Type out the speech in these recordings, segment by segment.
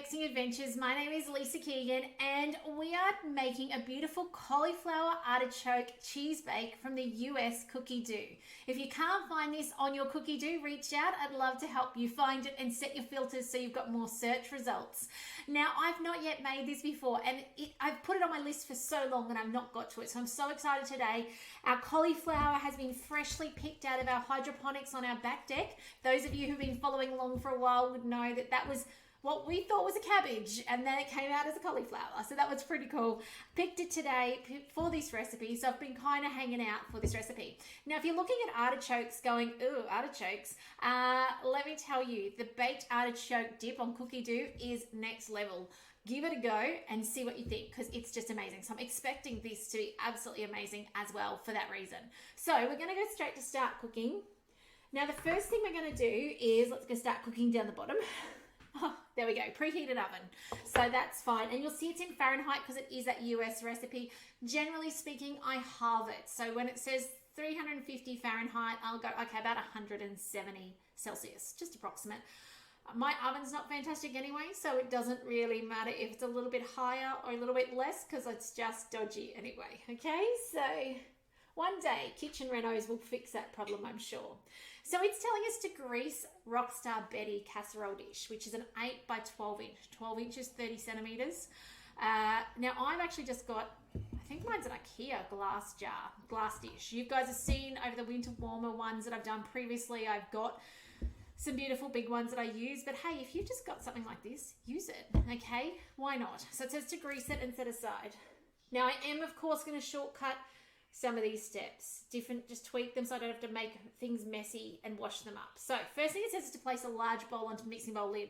Mixing Adventures. My name is Lisa Keegan and we are making a beautiful cauliflower artichoke cheese bake from the US Cookie Dough. If you can't find this on your Cookie Dough, reach out. I'd love to help you find it and set your filters so you've got more search results. Now, I've not yet made this before and I've put it on my list for so long and I've not got to it. So I'm so excited today. Our cauliflower has been freshly picked out of our hydroponics on our back deck. Those of you who've been following along for a while would know that that was what we thought was a cabbage and then it came out as a cauliflower. So that was pretty cool. Picked it today for this recipe. So I've been kind of hanging out for this recipe. Now, if you're looking at artichokes going, ooh, artichokes, let me tell you, the baked artichoke dip on Cookie Dough is next level. Give it a go and see what you think because it's just amazing. So I'm expecting this to be absolutely amazing as well for that reason. So we're going to go straight to start cooking. Now, the first thing we're going to do is let's go start cooking down the bottom. Oh, there we go, preheated oven. So that's fine. And you'll see it's in Fahrenheit because it is that US recipe. Generally speaking, I halve it. So when it says 350 Fahrenheit, I'll go, okay, about 170 Celsius, just approximate. My oven's not fantastic anyway, so it doesn't really matter if it's a little bit higher or a little bit less because it's just dodgy anyway, okay? So one day, kitchen renos will fix that problem, I'm sure. So it's telling us to grease Rockstar Betty casserole dish, which is an 8 by 12 inch, 12 inches, 30 centimeters. Now I've actually just got, I think mine's an IKEA glass dish. You guys have seen over the winter warmer ones that I've done previously. I've got some beautiful big ones that I use, but hey, if you've just got something like this, use it, okay? Why not? So it says to grease it and set aside. Now I am, of course, going to shortcut some of these steps, just tweak them so I don't have to make things messy and wash them up. So first thing it says is to place a large bowl onto mixing bowl lid.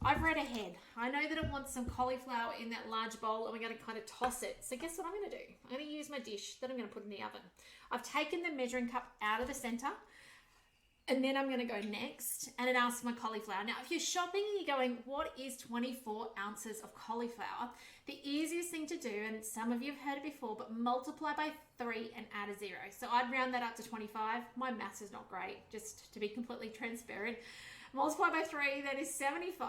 I've read ahead. I know that it wants some cauliflower in that large bowl and we're going to kind of toss it. So guess what I'm going to do? I'm going to use my dish that I'm going to put in the oven. I've taken the measuring cup out of the center and then I'm going to go next and it asks my cauliflower. Now, if you're shopping and you're going, what is 24 ounces of cauliflower? The easiest thing to do, and some of you have heard it before, but multiply by 3 and add a 0. So I'd round that up to 25. My maths is not great, just to be completely transparent. Multiply by 3, that is 75,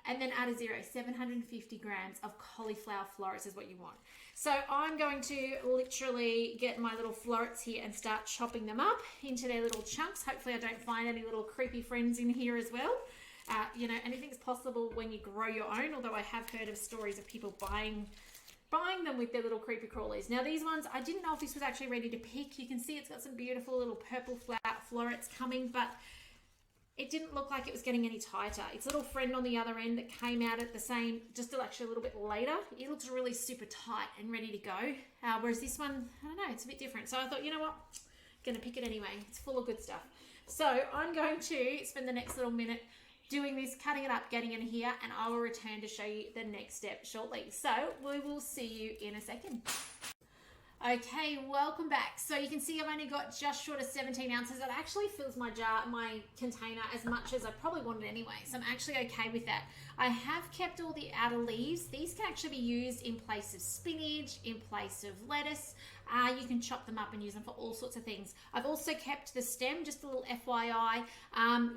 and then add a 0, 750 grams of cauliflower florets is what you want. So I'm going to literally get my little florets here and start chopping them up into their little chunks. Hopefully I don't find any little creepy friends in here as well. You know, anything's possible when you grow your own, although I have heard of stories of people buying them with their little creepy crawlies. Now these ones, I didn't know if this was actually ready to pick. You can see it's got some beautiful little purple florets coming, but it didn't look like it was getting any tighter. Its little friend on the other end that came out at the same, just actually a little bit later, it looks really super tight and ready to go. Whereas this one, I don't know, it's a bit different. So I thought, you know what, I'm gonna pick it anyway. It's full of good stuff. So I'm going to spend the next little minute doing this, cutting it up, getting in here, and I will return to show you the next step shortly. So we will see you in a second. Okay, welcome back. So you can see I've only got just short of 17 ounces. That actually fills my container as much as I probably wanted anyway. So I'm actually okay with that. I have kept all the outer leaves. These can actually be used in place of spinach, in place of lettuce. You can chop them up and use them for all sorts of things. I've also kept the stem, just a little FYI.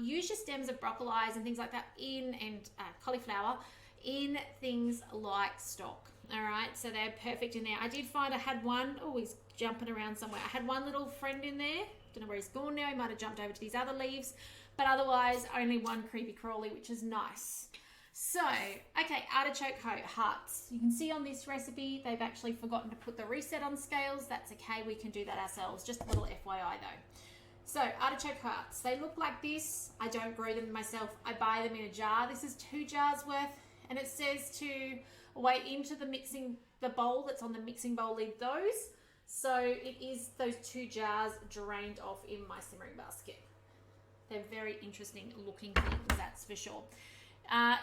Use your stems of broccoli and things like that and cauliflower in things like stock. All right, so they're perfect in there. I did find I had one, oh, he's jumping around somewhere. I had one little friend in there. Don't know where he's gone now. He might have jumped over to these other leaves, but otherwise only one creepy crawly, which is nice. So, okay, artichoke hearts. You can see on this recipe, they've actually forgotten to put the reset on scales. That's okay, we can do that ourselves. Just a little FYI though. So, artichoke hearts, they look like this. I don't grow them myself. I buy them in a jar. This is 2 jars worth, and it says to weigh into the bowl that's on the mixing bowl lid, those. So it is those 2 jars drained off in my simmering basket. They're very interesting looking things, that's for sure.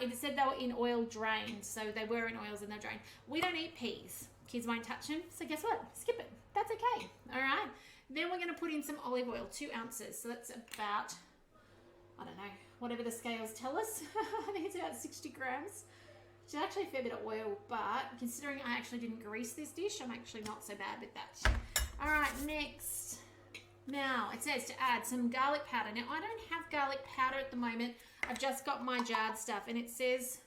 It said they were in oil drained, so they were in oils and they're drained. We don't eat peas. Kids won't touch them, so guess what? Skip it. That's okay. All right. Then we're going to put in some olive oil, 2 ounces. So that's about, I don't know, whatever the scales tell us. I think it's about 60 grams. Which is actually a fair bit of oil, but considering I actually didn't grease this dish, I'm actually not so bad with that. All right, next. Now, it says to add some garlic powder. Now, I don't have garlic powder at the moment. I've just got my jarred stuff, and it says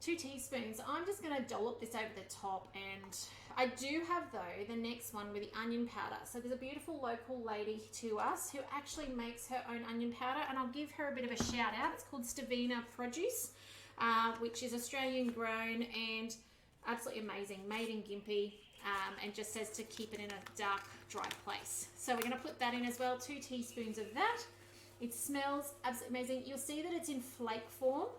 2 teaspoons. I'm just going to dollop this over the top, and I do have though the next one with the onion powder. So there's a beautiful local lady to us who actually makes her own onion powder, and I'll give her a bit of a shout out. It's called Stavina Produce, which is Australian grown and absolutely amazing, made in Gympie, and just says to keep it in a dark, dry place. So we're going to put that in as well, 2 teaspoons of that. It smells absolutely amazing. You'll see that it's in flake form.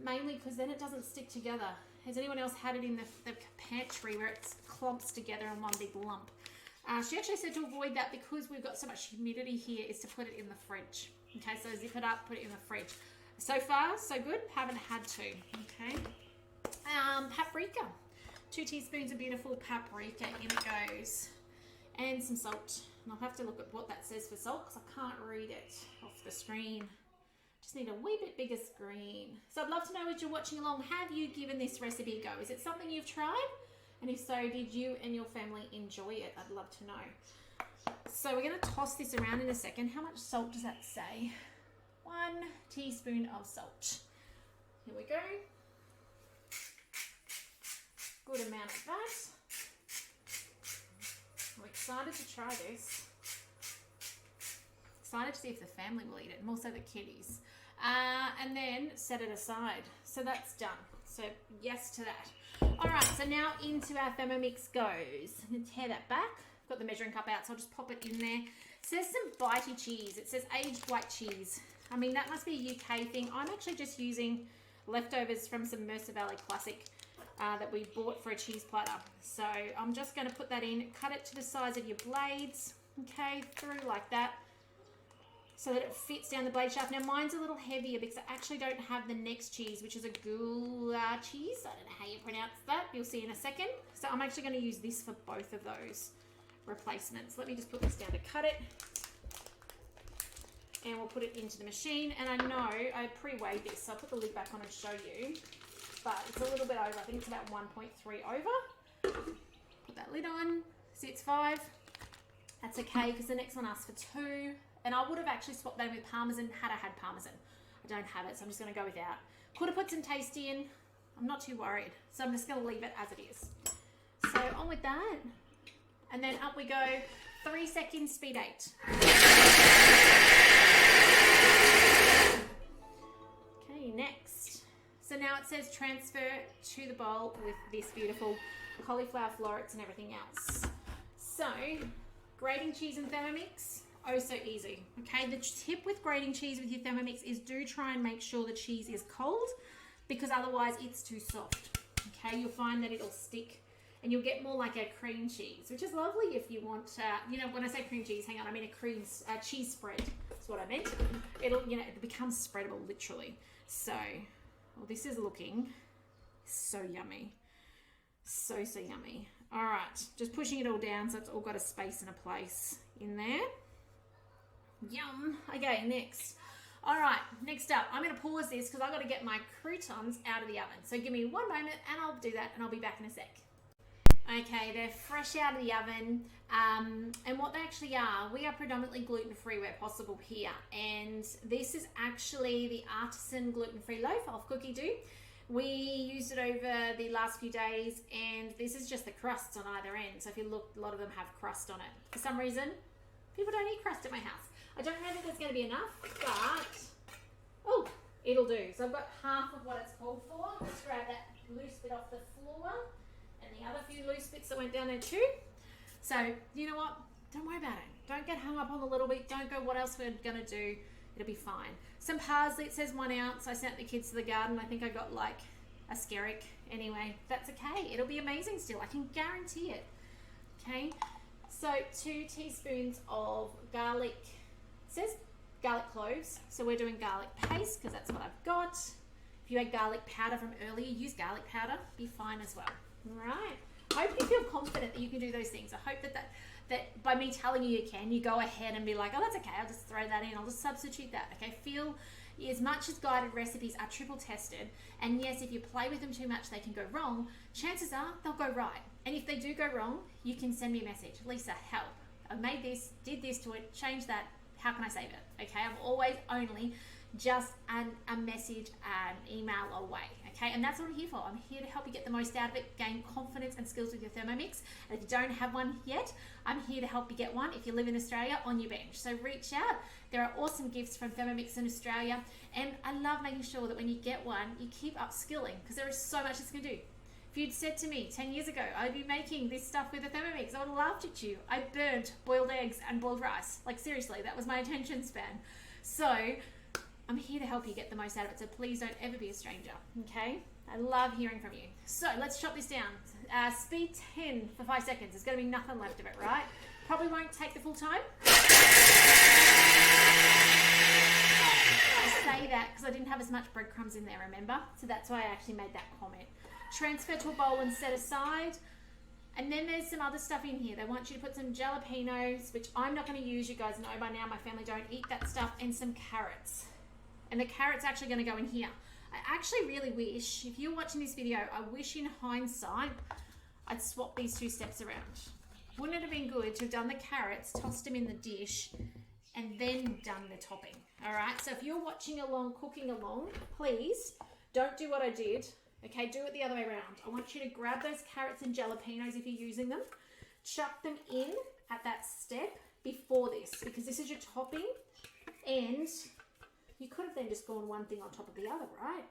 Mainly because then it doesn't stick together. Has anyone else had it in the pantry where it clumps together in one big lump? She actually said to avoid that because we've got so much humidity here, is to put it in the fridge. Okay, so zip it up, put it in the fridge. So far, so good. Haven't had to. Okay. Paprika. 2 teaspoons of beautiful paprika. In it goes. And some salt. And I'll have to look at what that says for salt because I can't read it off the screen. Just need a wee bit bigger screen. So I'd love to know, as you're watching along, have you given this recipe a go? Is it something you've tried? And if so, did you and your family enjoy it? I'd love to know. So we're going to toss this around in a second. How much salt does that say? 1 teaspoon of salt. Here we go. Good amount of that. I'm excited to try this. Excited to see if the family will eat it, and also the kiddies. And then set it aside. So that's done. So yes to that. All right, so now into our Thermomix goes. I'm going to tear that back. I've got the measuring cup out, so I'll just pop it in there. It says some bitey cheese. It says aged white cheese. I mean, that must be a UK thing. I'm actually just using leftovers from some Mercer Valley Classic that we bought for a cheese platter. So I'm just going to put that in, cut it to the size of your blades, okay, through like that, so that it fits down the blade shaft. Now mine's a little heavier because I actually don't have the next cheese, which is a goulash cheese. I don't know how you pronounce that. You'll see in a second. So I'm actually going to use this for both of those replacements. Let me just put this down to cut it. And we'll put it into the machine. And I know I pre-weighed this, so I'll put the lid back on and show you. But it's a little bit over. I think it's about 1.3 over. Put that lid on. See, it's 5. That's okay because the next one asks for 2. And I would have actually swapped that with Parmesan had I had Parmesan. I don't have it, so I'm just going to go without. Could have put some tasty in. I'm not too worried. So I'm just going to leave it as it is. So on with that. And then up we go. 3 seconds, speed 8. Okay, next. So now it says transfer to the bowl with this beautiful cauliflower florets and everything else. So, grating cheese and Thermomix. Oh, so easy. Okay, the tip with grating cheese with your Thermomix is do try and make sure the cheese is cold because otherwise it's too soft. Okay, you'll find that it'll stick and you'll get more like a cream cheese, which is lovely if you want, you know, when I say cream cheese, hang on, I mean a cheese spread. That's what I meant. It'll, you know, it becomes spreadable literally. So, well, this is looking so yummy. So yummy. All right, just pushing it all down so it's all got a space and a place in there. Yum. Okay, next. All right, next up, I'm going to pause this because I've got to get my croutons out of the oven. So give me 1 moment and I'll do that and I'll be back in a sec. Okay, they're fresh out of the oven. And what they actually are, we are predominantly gluten-free where possible here. And this is actually the artisan gluten-free loaf off Cookie Dough. We used it over the last few days and this is just the crusts on either end. So if you look, a lot of them have crust on it. For some reason, people don't eat crust at my house. I don't know that there's going to be enough, but, oh, it'll do. So I've got half of what it's called for. Let's grab that loose bit off the floor and the other few loose bits that went down there too. So, you know what? Don't worry about it. Don't get hung up on the little bit. Don't go, what else we're going to do. It'll be fine. Some parsley, it says 1 ounce. I sent the kids to the garden. I think I got like a skerrick. Anyway, that's okay. It'll be amazing still. I can guarantee it. Okay. So 2 teaspoons of garlic. It says garlic cloves. So we're doing garlic paste because that's what I've got. If you had garlic powder from earlier, use garlic powder. Be fine as well. All right. I hope you feel confident that you can do those things. I hope that by me telling you can, you go ahead and be like, oh, that's okay. I'll just throw that in. I'll just substitute that. Okay. Feel as much as guided recipes are triple tested. And yes, if you play with them too much, they can go wrong. Chances are they'll go right. And if they do go wrong, you can send me a message. Lisa, help. I made this, did this to it, change that. How can I save it? Okay, I'm always only just a message, an email away, okay? And that's what I'm here for. I'm here to help you get the most out of it, gain confidence and skills with your Thermomix. And if you don't have one yet, I'm here to help you get one if you live in Australia on your bench. So reach out. There are awesome gifts from Thermomix in Australia. And I love making sure that when you get one, you keep upskilling, because there is so much it's going to do. If you'd said to me 10 years ago, I'd be making this stuff with a Thermomix, I would have laughed at you. I burnt boiled eggs and boiled rice. Like, seriously, that was my attention span. So I'm here to help you get the most out of it, so please don't ever be a stranger, okay? I love hearing from you. So let's chop this down. Speed 10 for 5 seconds. There's going to be nothing left of it, right? Probably won't take the full time. I say that because I didn't have as much breadcrumbs in there, remember? So that's why I actually made that comment. Transfer to a bowl and set aside. And then there's some other stuff in here. They want you to put some jalapenos, which I'm not going to use. You guys know by now my family don't eat that stuff, and some carrots. And the carrot's actually going to go in here. I actually really wish, if you're watching this video, I wish in hindsight I'd swap these two steps around. Wouldn't it have been good to have done the carrots, tossed them in the dish, and then done the topping? All right, so if you're watching along, cooking along, please don't do what I did. Okay, do it the other way around. I want you to grab those carrots and jalapenos if you're using them, chuck them in at that step before this, because this is your topping, and you could have then just gone one thing on top of the other, right?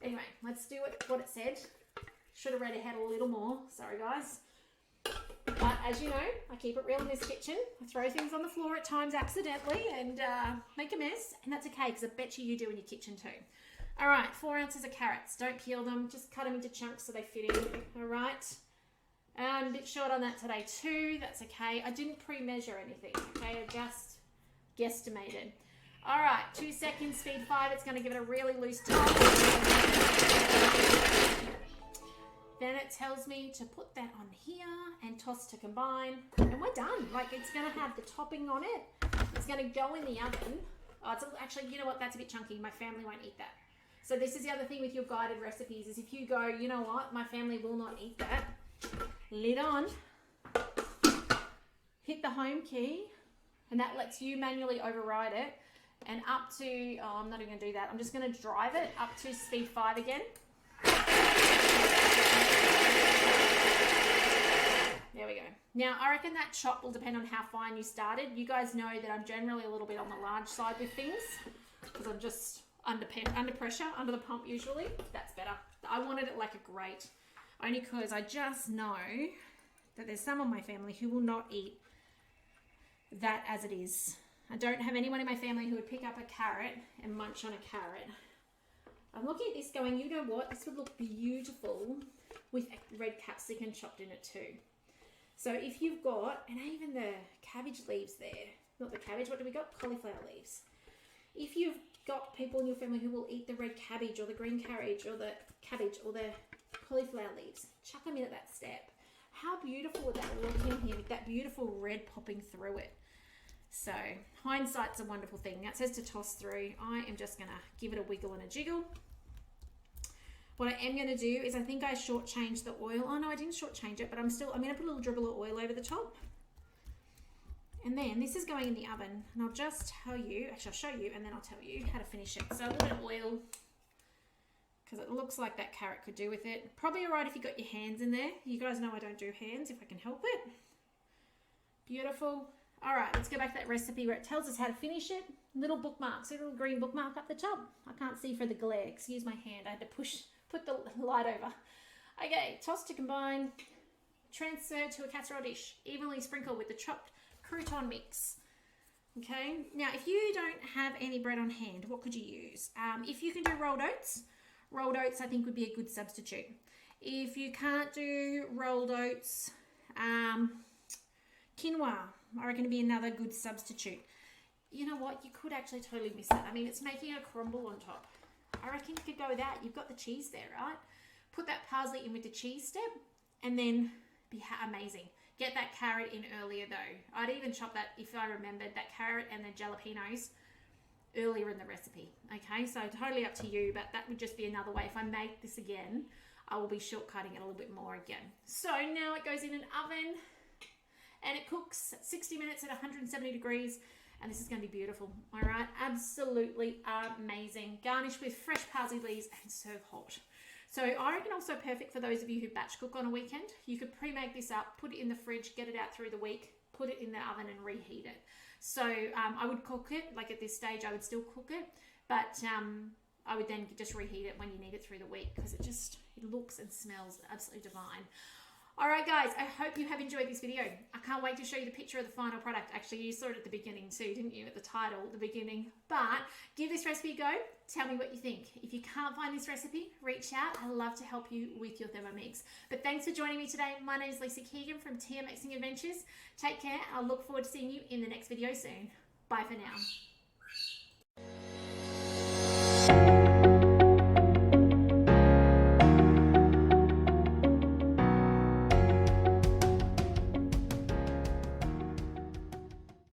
Anyway, let's do it what it said. Should have read ahead a little more. Sorry, guys. But as you know, I keep it real in this kitchen. I throw things on the floor at times accidentally and make a mess, and that's okay, because I bet you do in your kitchen too. All right, 4 ounces of carrots. Don't peel them. Just cut them into chunks so they fit in. All right. A bit short on that today too. That's okay. I didn't pre-measure anything. Okay, I just guesstimated. All right, 2 seconds, speed 5. It's going to give it a really loose top. Then it tells me to put that on here and toss to combine. And we're done. Like, it's going to have the topping on it. It's going to go in the oven. Oh, it's actually, you know what? That's a bit chunky. My family won't eat that. So this is the other thing with your guided recipes, is if you go, you know what? My family will not eat that. Lid on. Hit the home key. And that lets you manually override it. And up to, oh, I'm not even going to do that. I'm just going to drive it up to speed 5 again. There we go. Now, I reckon that chop will depend on how fine you started. You guys know that I'm generally a little bit on the large side with things, because I'm just under pressure, under the pump usually. That's better. I wanted it like a grate, only because I just know that there's some of my family who will not eat that as it is. I don't have anyone in my family who would pick up a carrot and munch on a carrot. I'm looking at this going, you know what? This would look beautiful with red capsicum chopped in it too. So if you've got, and even the cabbage leaves there, not the cabbage, what do we got? Cauliflower leaves. If you've got people in your family who will eat the red cabbage or the green cabbage or the cauliflower leaves, chuck them in at that step. How beautiful would that look in here with that beautiful red popping through it? So hindsight's a wonderful thing. Now it says to toss through. I am just going to give it a wiggle and a jiggle. What I am going to do is, I think I shortchanged the oil. Oh no, I didn't shortchange it, but I'm going to put a little dribble of oil over the top. And then this is going in the oven, and I'll just tell you, actually I'll show you and then I'll tell you how to finish it. So a little bit of oil, because it looks like that carrot could do with it. Probably alright if you got your hands in there. You guys know I don't do hands if I can help it. Beautiful. All right, let's go back to that recipe where it tells us how to finish it. Little bookmark, see a little green bookmark up the top? I can't see for the glare, excuse my hand. I had to put the light over. Okay, toss to combine. Transfer to a casserole dish. Evenly sprinkle with the chopped crouton mix. Okay, now if you don't have any bread on hand, what could you use? If you can do rolled oats I think would be a good substitute. If you can't do rolled oats, quinoa, I reckon it'd be another good substitute. You know what? You could actually totally miss that. I mean, it's making a crumble on top. I reckon you could go with that. You've got the cheese there, right? Put that parsley in with the cheese step, and then be amazing. Get that carrot in earlier though. I'd even chop that, if I remembered, that carrot and the jalapenos earlier in the recipe. Okay, so totally up to you, but that would just be another way. If I make this again, I will be shortcutting it a little bit more again. So now it goes in an oven, and it cooks 60 minutes at 170 degrees. And this is going to be beautiful. All right, absolutely amazing. Garnish with fresh parsley leaves and serve hot. So I reckon also perfect for those of you who batch cook on a weekend. You could pre-make this up, put it in the fridge, get it out through the week, put it in the oven and reheat it. So I would cook it, like at this stage I would still cook it, but I would then just reheat it when you need it through the week, because it looks and smells absolutely divine. All right, guys, I hope you have enjoyed this video. I can't wait to show you the picture of the final product. Actually, you saw it at the beginning too, didn't you? At the title, the beginning. But give this recipe a go. Tell me what you think. If you can't find this recipe, reach out. I'd love to help you with your Thermomix. But thanks for joining me today. My name is Lisa Keegan from Thermomixing Adventures. Take care. I'll look forward to seeing you in the next video soon. Bye for now.